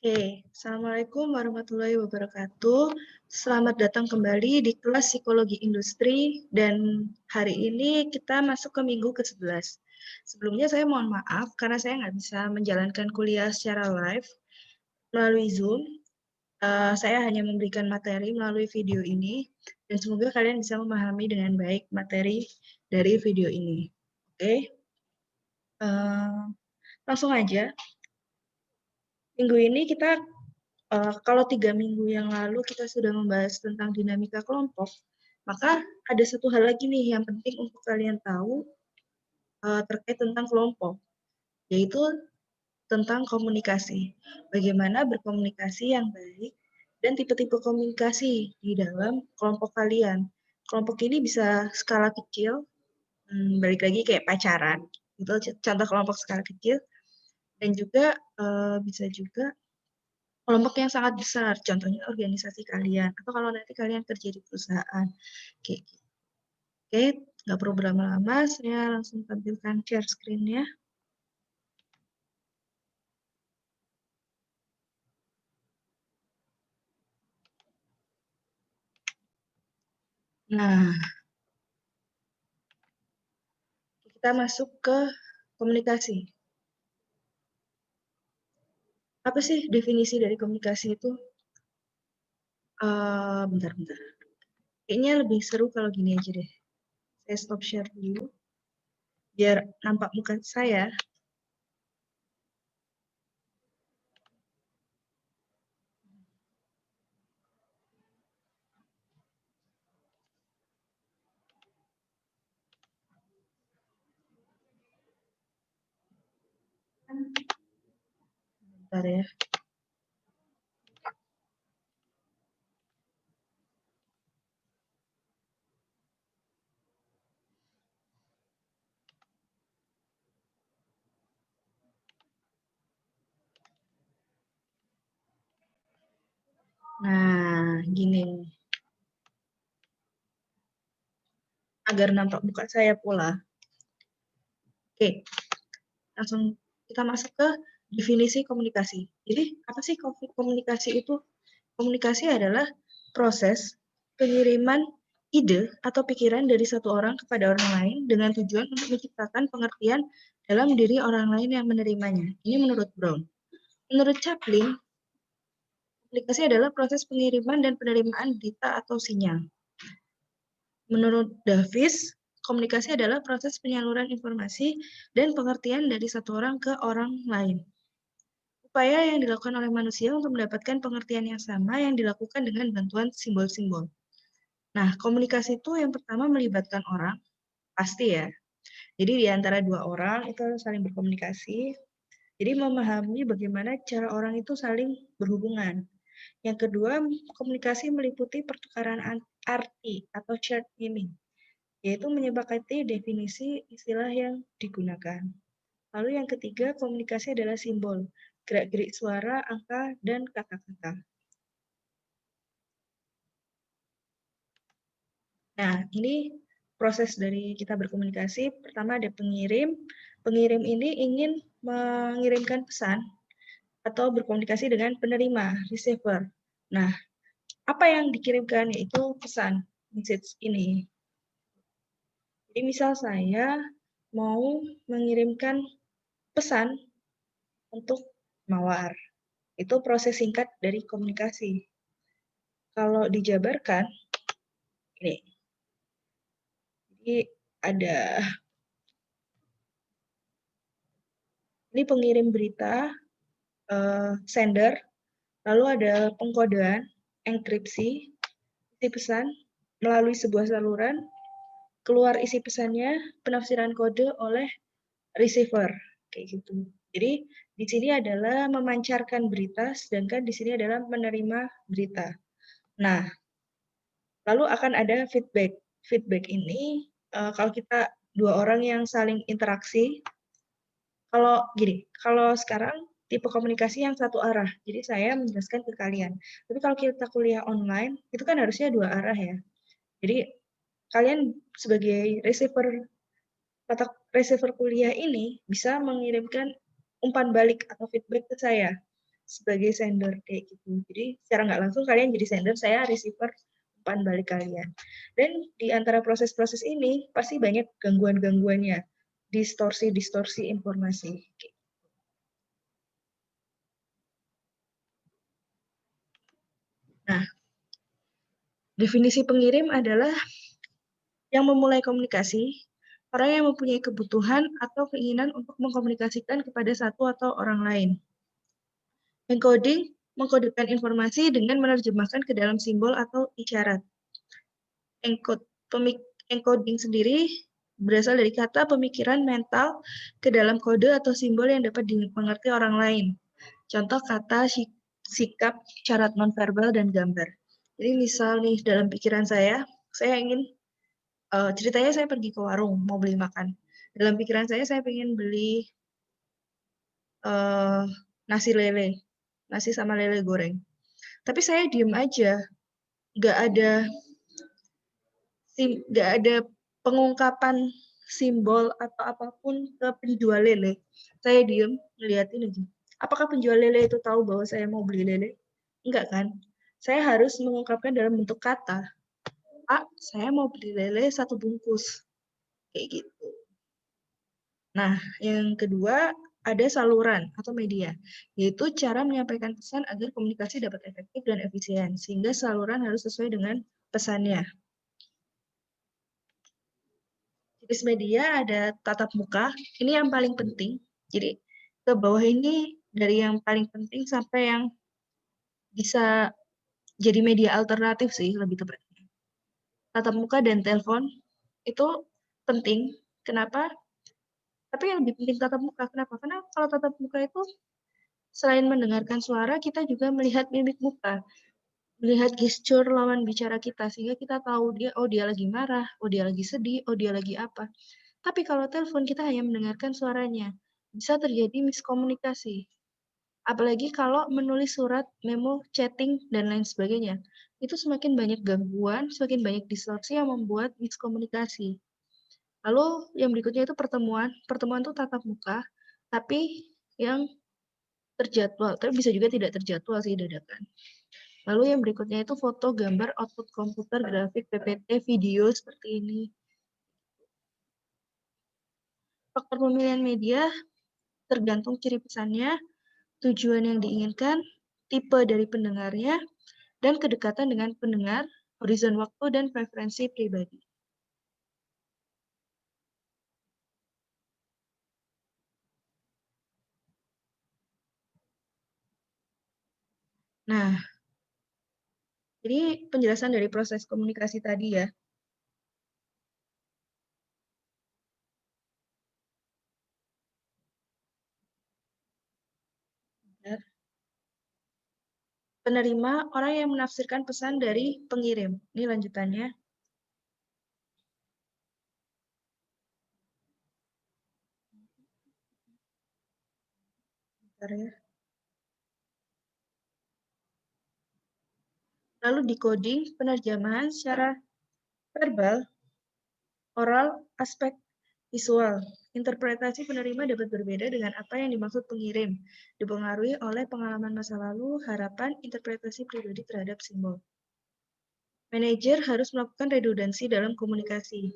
Oke, Assalamualaikum warahmatullahi wabarakatuh. Selamat datang kembali di kelas Psikologi Industri dan hari ini kita masuk ke minggu ke-11. Sebelumnya saya mohon maaf karena saya nggak bisa menjalankan kuliah secara live melalui Zoom. Saya hanya memberikan materi melalui video ini dan semoga kalian bisa memahami dengan baik materi dari video ini. Oke, langsung aja. Minggu ini kita kalau 3 minggu yang lalu kita sudah membahas tentang dinamika kelompok, maka ada satu hal lagi nih yang penting untuk kalian tahu terkait tentang kelompok, yaitu tentang komunikasi. Bagaimana berkomunikasi yang baik dan tipe-tipe komunikasi di dalam kelompok kalian. Kelompok ini bisa skala kecil, balik lagi kayak pacaran, itu contoh kelompok skala kecil, dan juga bisa juga kelompok yang sangat besar, contohnya organisasi kalian, atau kalau nanti kalian kerja di perusahaan. Kayak gitu. Oke, nggak perlu berlama-lama, saya langsung tampilkan share screen-nya. Nah, kita masuk ke komunikasi. Apa sih definisi dari komunikasi itu? Bentar-bentar. Kayaknya lebih seru kalau gini aja deh. Saya stop share dulu, biar nampak muka saya. Bentar ya. Nah, gini. Agar nampak muka saya pula. Oke, langsung kita masuk ke definisi komunikasi. Jadi, apa sih komunikasi itu? Komunikasi adalah proses pengiriman ide atau pikiran dari satu orang kepada orang lain dengan tujuan untuk menciptakan pengertian dalam diri orang lain yang menerimanya. Ini menurut Brown. Menurut Chaplin, komunikasi adalah proses pengiriman dan penerimaan berita atau sinyal. Menurut Davis, komunikasi adalah proses penyaluran informasi dan pengertian dari satu orang ke orang lain. Upaya yang dilakukan oleh manusia untuk mendapatkan pengertian yang sama yang dilakukan dengan bantuan simbol-simbol. Nah, komunikasi itu yang pertama melibatkan orang, pasti ya. Jadi di antara dua orang itu saling berkomunikasi. Jadi memahami bagaimana cara orang itu saling berhubungan. Yang kedua, komunikasi meliputi pertukaran arti atau shared meaning, yaitu menyepakati definisi istilah yang digunakan. Lalu yang ketiga, komunikasi adalah simbol, gerak-gerik suara, angka, dan kata-kata. Nah, ini proses dari kita berkomunikasi. Pertama ada pengirim. Pengirim ini ingin mengirimkan pesan atau berkomunikasi dengan penerima, receiver. Nah, apa yang dikirimkan yaitu pesan, message ini. Jadi misal saya mau mengirimkan pesan untuk mawar. Itu proses singkat dari komunikasi. Kalau dijabarkan, ini. Jadi ada ini pengirim berita, sender, lalu ada pengkodean, enkripsi, isi pesan melalui sebuah saluran, keluar isi pesannya, penafsiran kode oleh receiver, kayak gitu. Jadi di sini adalah memancarkan berita, sedangkan di sini adalah menerima berita. Nah, lalu akan ada feedback. Feedback ini kalau kita dua orang yang saling interaksi, kalau sekarang tipe komunikasi yang satu arah. Jadi saya menjelaskan ke kalian. Tapi kalau kita kuliah online, itu kan harusnya dua arah ya. Jadi kalian sebagai receiver kuliah ini bisa mengirimkan umpan balik atau feedback ke saya. sebagai sender kayak gitu. Jadi secara nggak langsung kalian jadi sender, saya receiver umpan balik kalian. Dan di antara proses-proses ini pasti banyak gangguan-gangguannya, distorsi informasi. Nah, definisi pengirim adalah yang memulai komunikasi, orang yang mempunyai kebutuhan atau keinginan untuk mengkomunikasikan kepada satu atau orang lain. Encoding mengkodekan informasi dengan menerjemahkan ke dalam simbol atau isyarat. Encoding sendiri berasal dari kata pemikiran mental ke dalam kode atau simbol yang dapat dimengerti orang lain. Contoh kata, sikap, syarat nonverbal, dan gambar. Jadi misal nih dalam pikiran saya ingin, ceritanya saya pergi ke warung mau beli makan. Dalam pikiran saya ingin beli nasi lele, nasi sama lele goreng. Tapi saya diem aja, nggak ada pengungkapan simbol atau apapun ke penjual lele. Saya diem, ngeliatin aja. Apakah penjual lele itu tahu bahwa saya mau beli lele? Enggak kan? Saya harus mengungkapkan dalam bentuk kata. Saya mau beli lele 1 bungkus. Kayak gitu. Nah, yang kedua ada saluran atau media, yaitu cara menyampaikan pesan agar komunikasi dapat efektif dan efisien, sehingga saluran harus sesuai dengan pesannya. Jenis media ada tatap muka, ini yang paling penting. Jadi ke bawah ini dari yang paling penting sampai yang bisa jadi media alternatif sih lebih tepatnya. Tatap muka dan telepon itu penting. Kenapa? Tapi yang lebih penting tatap muka. Kenapa? Karena kalau tatap muka itu selain mendengarkan suara, kita juga melihat mimik muka, melihat gesture lawan bicara kita, sehingga kita tahu dia lagi marah, dia lagi sedih, dia lagi apa. Tapi kalau telepon kita hanya mendengarkan suaranya, bisa terjadi miskomunikasi. Apalagi kalau menulis surat, memo, chatting, dan lain sebagainya. Itu semakin banyak gangguan, semakin banyak distorsi yang membuat miskomunikasi. Lalu yang berikutnya itu pertemuan. Pertemuan itu tatap muka, tapi yang terjadwal. Tapi bisa juga tidak terjadwal sih, dadakan. Lalu yang berikutnya itu foto, gambar, output komputer, grafik, PPT, video seperti ini. Faktor pemilihan media tergantung ciri pesannya, tujuan yang diinginkan, tipe dari pendengarnya, dan kedekatan dengan pendengar, horizon waktu, dan preferensi pribadi. Nah, ini penjelasan dari proses komunikasi tadi ya. Penerima, orang yang menafsirkan pesan dari pengirim. Ini lanjutannya. Bentar ya. Lalu decoding, penerjemahan secara verbal, oral, aspek visual. Interpretasi penerima dapat berbeda dengan apa yang dimaksud pengirim, dipengaruhi oleh pengalaman masa lalu, harapan, interpretasi pribadi terhadap simbol. Manajer harus melakukan redundansi dalam komunikasi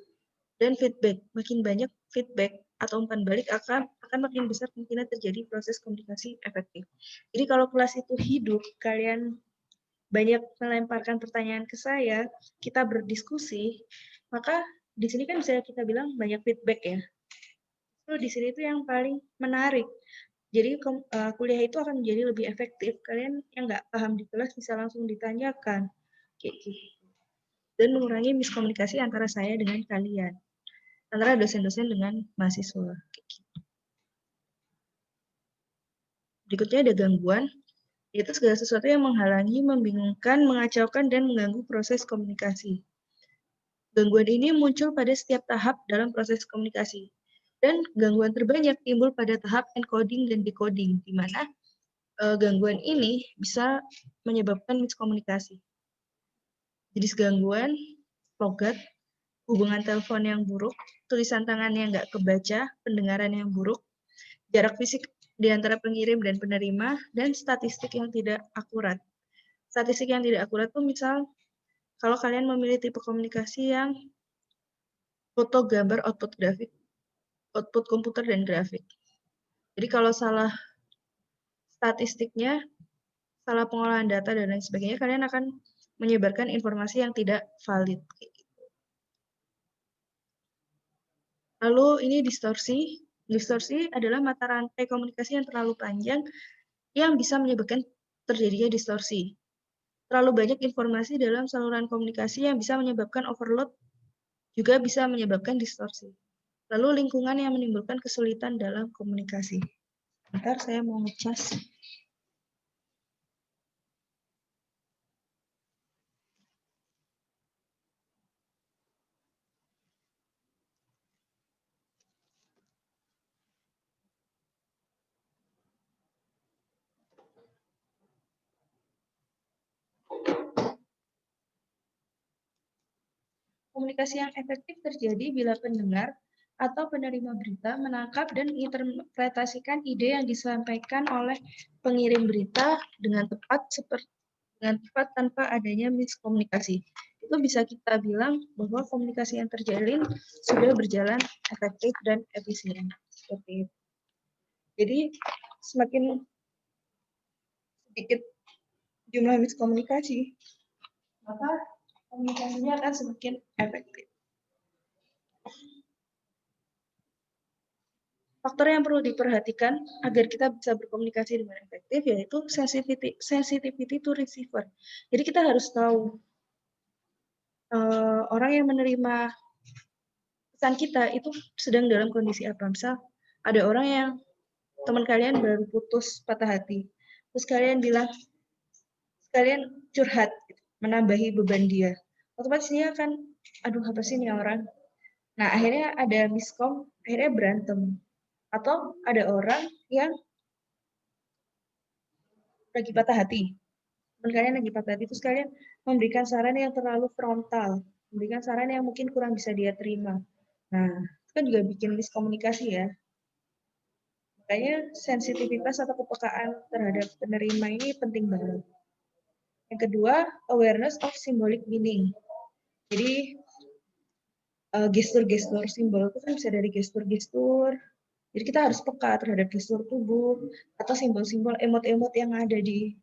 dan feedback. Makin banyak feedback atau umpan balik akan makin besar kemungkinan terjadi proses komunikasi efektif. Jadi kalau kelas itu hidup, kalian banyak melemparkan pertanyaan ke saya, kita berdiskusi, maka di sini kan bisa kita bilang banyak feedback ya. Itu di sini itu yang paling menarik. Jadi kuliah itu akan menjadi lebih efektif. Kalian yang nggak paham di kelas bisa langsung ditanyakan, kayak gitu. Dan mengurangi miskomunikasi antara saya dengan kalian, antara dosen-dosen dengan mahasiswa. Berikutnya ada gangguan, yaitu segala sesuatu yang menghalangi, membingungkan, mengacaukan, dan mengganggu proses komunikasi. Gangguan ini muncul pada setiap tahap dalam proses komunikasi. Dan gangguan terbanyak timbul pada tahap encoding dan decoding, di mana gangguan ini bisa menyebabkan miskomunikasi. Jenis gangguan, logat, hubungan telepon yang buruk, tulisan tangan yang nggak kebaca, pendengaran yang buruk, jarak fisik di antara pengirim dan penerima, dan statistik yang tidak akurat. Statistik yang tidak akurat tuh misal, kalau kalian memilih tipe komunikasi yang foto, gambar, output grafik, output komputer, dan grafik. Jadi kalau salah statistiknya, salah pengolahan data, dan lain sebagainya, kalian akan menyebarkan informasi yang tidak valid. Lalu ini distorsi. Distorsi adalah mata rantai komunikasi yang terlalu panjang yang bisa menyebabkan terjadinya distorsi. Terlalu banyak informasi dalam saluran komunikasi yang bisa menyebabkan overload, juga bisa menyebabkan distorsi. Lalu lingkungan yang menimbulkan kesulitan dalam komunikasi. Bentar, saya mau ngecas. Komunikasi yang efektif terjadi bila pendengar atau penerima berita menangkap dan menginterpretasikan ide yang disampaikan oleh pengirim berita dengan tepat tanpa adanya miskomunikasi. Itu bisa kita bilang bahwa komunikasi yang terjalin sudah berjalan efektif dan efisien. Seperti itu. Jadi semakin sedikit jumlah miskomunikasi, maka komunikasinya akan semakin efektif. Faktor yang perlu diperhatikan agar kita bisa berkomunikasi dengan efektif yaitu sensitivity to receiver. Jadi kita harus tahu orang yang menerima pesan kita itu sedang dalam kondisi apa. Misal ada orang yang teman kalian baru putus patah hati, terus kalian bilang, kalian curhat, menambahi beban dia. Otomatis dia akan, aduh apa sih ini orang. Nah akhirnya ada miskom, akhirnya berantem. Atau ada orang yang lagi patah hati, teman kalian lagi patah hati, terus kalian memberikan saran yang terlalu frontal, memberikan saran yang mungkin kurang bisa dia terima. Nah, itu kan juga bikin miskomunikasi ya. Makanya sensitivitas atau kepekaan terhadap penerima ini penting banget. Yang kedua, awareness of symbolic meaning. Jadi, gestur-gestur simbol itu kan bisa dari gestur-gestur. Jadi kita harus peka terhadap gestur tubuh atau simbol-simbol emot-emot yang ada di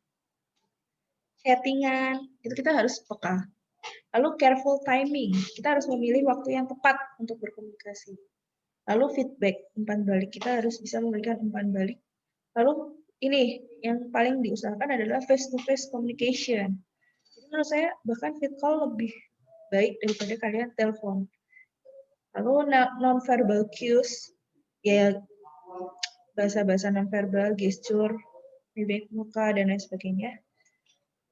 chattingan. Itu kita harus peka. Lalu careful timing. Kita harus memilih waktu yang tepat untuk berkomunikasi. Lalu feedback, umpan balik. Kita harus bisa memberikan umpan balik. Lalu ini yang paling diusahakan adalah face-to-face communication. Jadi menurut saya bahkan fit call lebih baik daripada kalian telepon. Lalu non-verbal cues, ya bahasa-bahasa non-verbal, gestur, mimik muka, dan lain sebagainya.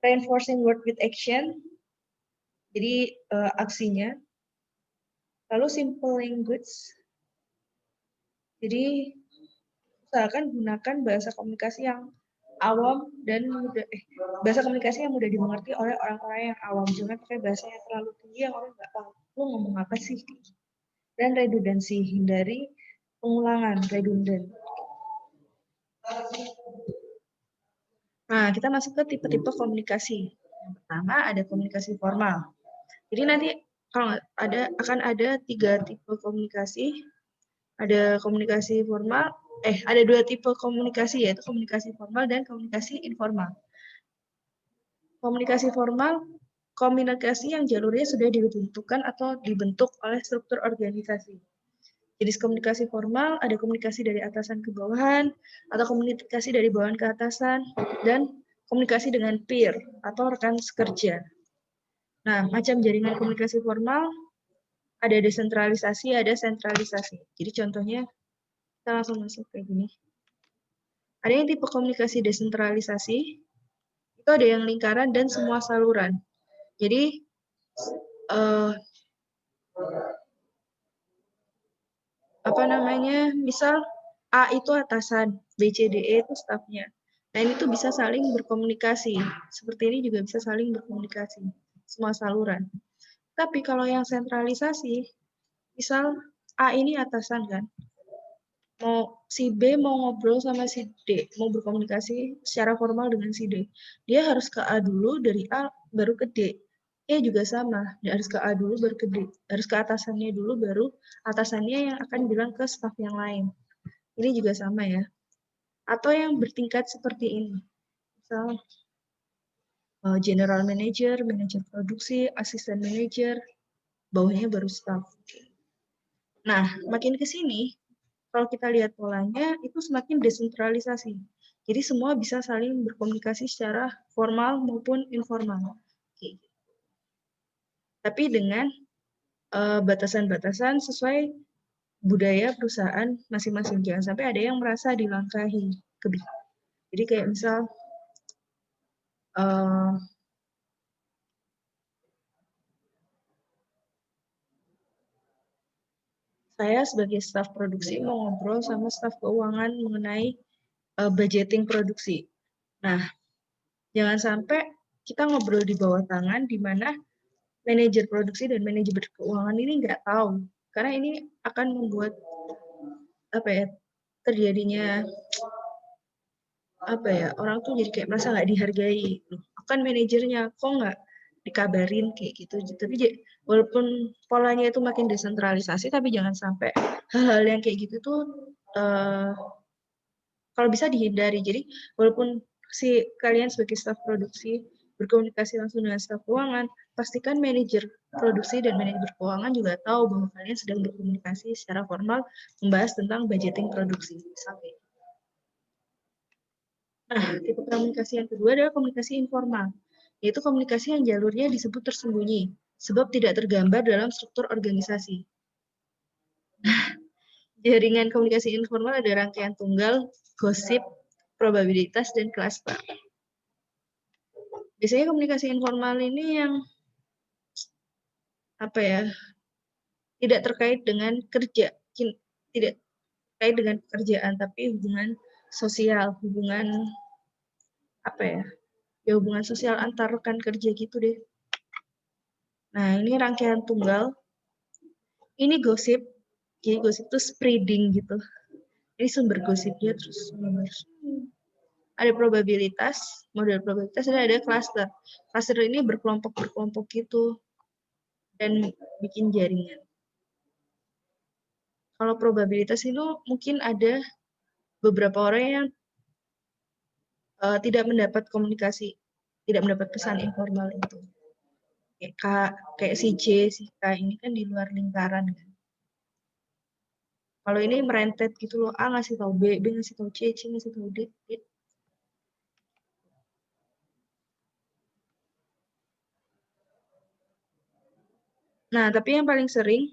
Reinforcing word with action, jadi aksinya. Lalu simple language, jadi usahakan gunakan bahasa komunikasi yang awam dan mudah, bahasa komunikasi yang mudah dimengerti oleh orang-orang yang awam. Jangan pakai bahasa yang terlalu tinggi yang orang nggak tahu lu ngomong apa sih. Dan redundancy, hindari pengulangan, redundant. Nah, kita masuk ke tipe-tipe komunikasi. Yang pertama ada komunikasi formal. Jadi nanti kalau akan ada 3 tipe komunikasi. Ada komunikasi formal, ada 2 tipe komunikasi, yaitu komunikasi formal dan komunikasi informal. Komunikasi formal, komunikasi yang jalurnya sudah ditentukan atau dibentuk oleh struktur organisasi. Jenis komunikasi formal ada komunikasi dari atasan ke bawahan, atau komunikasi dari bawahan ke atasan, dan komunikasi dengan peer atau rekan sekerja. Nah, macam jaringan komunikasi formal, ada desentralisasi, ada sentralisasi. Jadi contohnya, kita langsung masuk kayak gini. Ada yang tipe komunikasi desentralisasi, itu ada yang lingkaran dan semua saluran. Jadi, misal A itu atasan, B, C, D, E itu stafnya. Nah, ini tuh bisa saling berkomunikasi. Seperti ini juga bisa saling berkomunikasi. Semua saluran. Tapi kalau yang sentralisasi, misal A ini atasan kan. si B mau ngobrol sama si D, mau berkomunikasi secara formal dengan si D. Dia harus ke A dulu, dari A baru ke D. E juga sama, dia harus ke A dulu baru ke D. Harus ke atasannya dulu baru atasannya yang akan bilang ke staf yang lain. Ini juga sama ya. Atau yang bertingkat seperti ini. Misal general manager, manajer produksi, asisten manager, bawahnya baru staf. Nah, makin ke sini, kalau kita lihat polanya, itu semakin desentralisasi. Jadi semua bisa saling berkomunikasi secara formal maupun informal. Oke. Tapi dengan batasan-batasan sesuai budaya perusahaan masing-masing. Jangan sampai ada yang merasa dilangkahi. Jadi kayak misal, saya sebagai staf produksi mau ngobrol sama staf keuangan mengenai budgeting produksi. Nah, jangan sampai kita ngobrol di bawah tangan, di mana manajer produksi dan manajer keuangan ini nggak tahu. Karena ini akan membuat terjadinya orang tuh jadi kayak merasa nggak dihargai. Kan manajernya kok nggak dikabarin kayak gitu. Tapi walaupun polanya itu makin desentralisasi, tapi jangan sampai hal-hal yang kayak gitu tuh kalau bisa dihindari. Jadi walaupun kalian sebagai staf produksi berkomunikasi langsung dengan staf keuangan, pastikan manajer produksi dan manajer keuangan juga tahu bahwa kalian sedang berkomunikasi secara formal membahas tentang budgeting produksi. Sampai. Nah, tipe komunikasi yang kedua adalah komunikasi informal, yaitu komunikasi yang jalurnya disebut tersembunyi, sebab tidak tergambar dalam struktur organisasi. Jaringan komunikasi informal ada rangkaian tunggal, gosip, probabilitas, dan klaster. Biasanya komunikasi informal ini yang tidak terkait dengan kerja, tidak terkait dengan pekerjaan, tapi hubungan sosial, hubungan hubungan sosial antar rekan kerja gitu deh. Nah, ini rangkaian tunggal. Ini gosip. Jadi gosip itu spreading gitu. Ini sumber gosipnya terus ada probabilitas, model probabilitas, ada cluster. Cluster ini berkelompok gitu dan bikin jaringan. Kalau probabilitas itu mungkin ada beberapa orang yang tidak mendapat komunikasi, tidak mendapat pesan informal itu. Kayak si J, si K ini kan di luar lingkaran kan. Kalau ini merentet gitu loh, A ngasih tahu B, B ngasih tahu C, C ngasih tahu D. Nah, tapi yang paling sering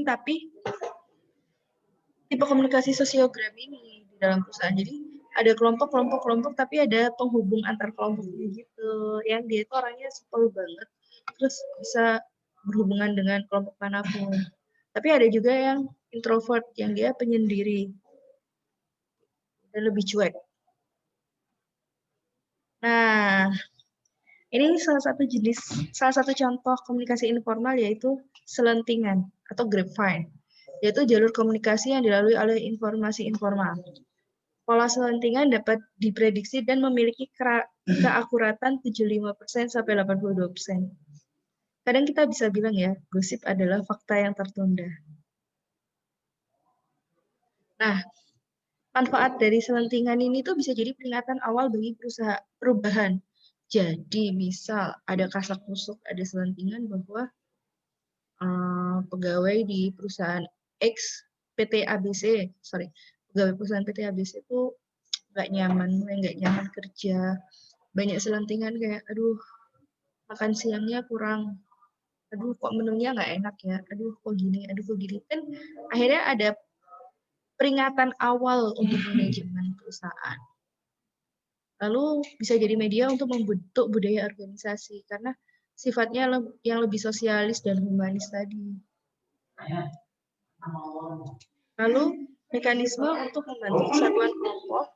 tapi tipe komunikasi sosiogram ini di dalam perusahaan. Jadi ada kelompok tapi ada penghubung antar kelompoknya gitu. Yang dia itu orangnya simple banget, terus bisa berhubungan dengan kelompok manapun. Tapi ada juga yang introvert, yang dia penyendiri dan lebih cuek. Nah, ini salah satu contoh komunikasi informal yaitu selentingan atau grapevine, yaitu jalur komunikasi yang dilalui oleh informasi informal. Pola selentingan dapat diprediksi dan memiliki keakuratan 75% sampai 82%. Kadang kita bisa bilang ya, gosip adalah fakta yang tertunda. Nah, manfaat dari selentingan ini tuh bisa jadi peringatan awal bagi perubahan. Jadi, misal ada kasak-kusuk, ada selentingan bahwa pegawai di perusahaan X PT ABC, pegawai perusahaan PT ABC itu nggak nyaman kerja, banyak selentingan kayak, aduh, makan siangnya kurang, aduh kok menunya nggak enak ya, aduh kok gini, kan akhirnya ada peringatan awal untuk manajemen perusahaan. Lalu bisa jadi media untuk membentuk budaya organisasi karena sifatnya yang lebih sosialis dan humanis tadi. Lalu mekanisme untuk membantu kesatuan kelompok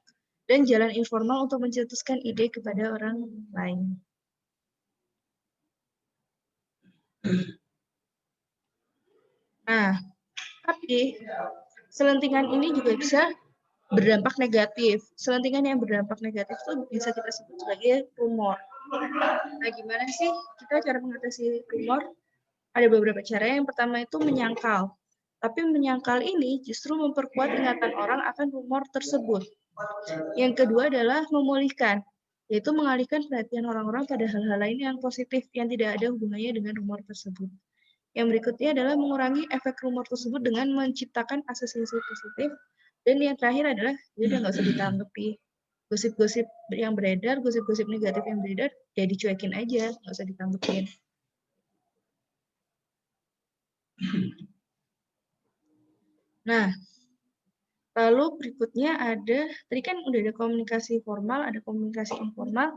dan jalan informal untuk mencetuskan ide kepada orang lain. Nah, tapi selentingan ini juga bisa berdampak negatif. Selentingan yang berdampak negatif itu bisa kita sebut sebagai rumor. Nah, gimana sih kita cara mengatasi rumor? Ada beberapa cara. Yang pertama itu menyangkal. Tapi menyangkal ini justru memperkuat ingatan orang akan rumor tersebut. Yang kedua adalah memulihkan, yaitu mengalihkan perhatian orang-orang pada hal-hal lain yang positif yang tidak ada hubungannya dengan rumor tersebut. Yang berikutnya adalah mengurangi efek rumor tersebut dengan menciptakan asosiasi positif. Dan yang terakhir adalah, ya udah nggak usah ditanggapi. Gosip-gosip yang beredar, gosip-gosip negatif yang beredar, ya dicuekin aja, nggak usah ditanggepin. Nah, lalu berikutnya ada, tadi kan udah ada komunikasi formal, ada komunikasi informal,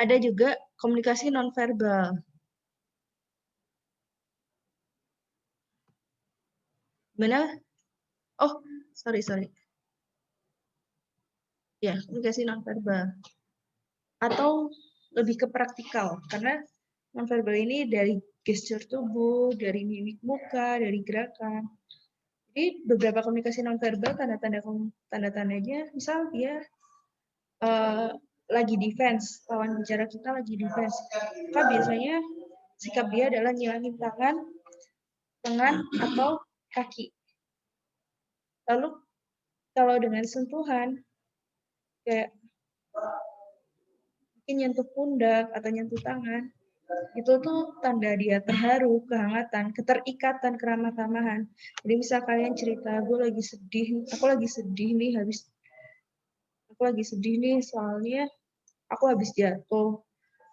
ada juga komunikasi nonverbal. Gimana? Oh, sorry. Ya, komunikasi nonverbal. Atau lebih ke praktikal, karena nonverbal ini dari gesture tubuh, dari mimik muka, dari gerakan. Jadi beberapa komunikasi nonverbal tanda-tandanya, misal dia lagi defense, lawan bicara kita lagi defense. Maka biasanya sikap dia adalah nyilangin tangan, atau kaki. Lalu kalau dengan sentuhan, kayak mungkin nyentuh pundak atau nyentuh tangan, itu tuh tanda dia terharu, kehangatan, keterikatan, keramah-tamahan. Jadi misal kalian cerita, aku lagi sedih nih soalnya aku habis jatuh,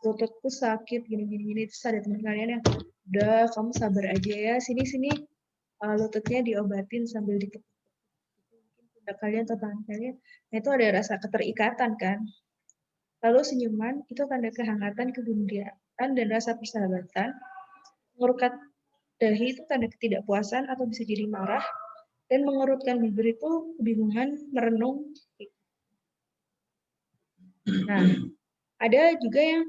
lututku sakit, gini. Terus ada teman kalian yang, udah kamu sabar aja ya, sini lututnya diobatin sambil ditepuk pundak kalian atau tangan kalian. Nah itu ada rasa keterikatan kan. Lalu senyuman itu tanda kehangatan, kegembiraan, dan rasa persahabatan. Mengerutkan dahi itu tanda ketidakpuasan atau bisa jadi marah. Dan mengerutkan bibir itu kebingungan, merenung. Nah, ada juga yang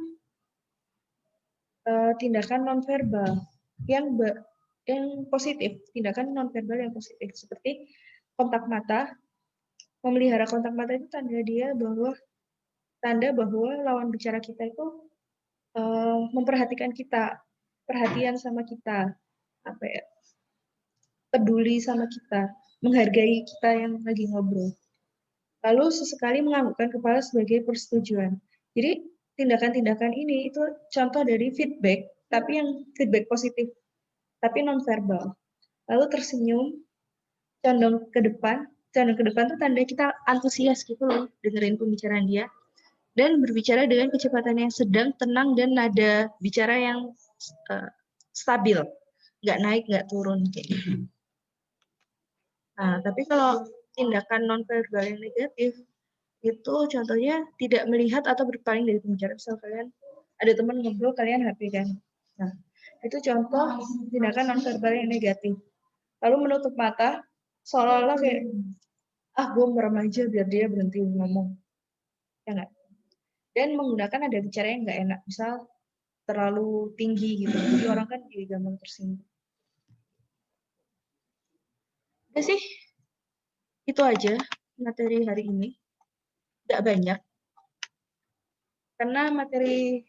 tindakan nonverbal yang positif, tindakan nonverbal yang positif seperti kontak mata. Memelihara kontak mata itu tanda bahwa lawan bicara kita itu memperhatikan kita, perhatian sama kita, peduli sama kita, menghargai kita yang lagi ngobrol. Lalu sesekali menganggukkan kepala sebagai persetujuan. Jadi tindakan-tindakan ini itu contoh dari feedback, tapi yang feedback positif, tapi nonverbal. Lalu tersenyum, condong ke depan itu tanda kita antusias gitu loh, dengerin pembicaraan dia. Dan berbicara dengan kecepatan yang sedang, tenang, dan nada bicara yang stabil. Nggak naik, nggak turun. Kayak gitu. Nah, tapi kalau tindakan nonverbal yang negatif, itu contohnya tidak melihat atau berpaling dari pembicara. Misal kalian ada teman ngobrol, kalian HP kan. Nah, itu contoh tindakan nonverbal yang negatif. Lalu menutup mata, seolah-olah kayak, gue merem aja biar dia berhenti ngomong. Ya nggak? Dan menggunakan nada bicara yang nggak enak. Misal terlalu tinggi gitu. Jadi orang kan jadi gampang tersinggung. Udah sih, itu aja materi hari ini. Nggak banyak. Karena materi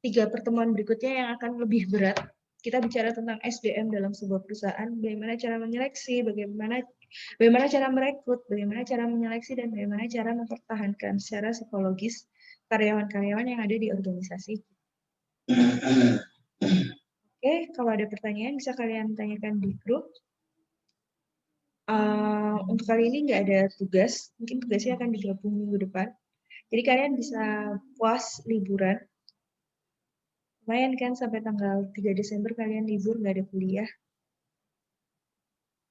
3 pertemuan berikutnya yang akan lebih berat. Kita bicara tentang SDM dalam sebuah perusahaan, bagaimana cara menyeleksi, bagaimana cara merekrut, bagaimana cara menyeleksi, dan bagaimana cara mempertahankan secara psikologis karyawan-karyawan yang ada di organisasi. Oke, kalau ada pertanyaan bisa kalian tanyakan di grup. Untuk kali ini nggak ada tugas, mungkin tugasnya akan digabung minggu depan. Jadi kalian bisa puas liburan. Lumayan kan sampai tanggal 3 Desember kalian libur, nggak ada kuliah.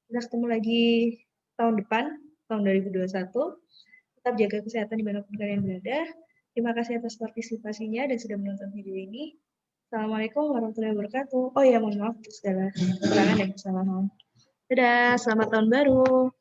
Kita ketemu lagi tahun depan, tahun 2021. Tetap jaga kesehatan dimanapun kalian berada. Terima kasih atas partisipasinya dan sudah menonton video ini. Assalamualaikum warahmatullahi wabarakatuh. Oh ya, mohon maaf untuk segala kekurangan dan kesalahan. Dadah, selamat tahun baru.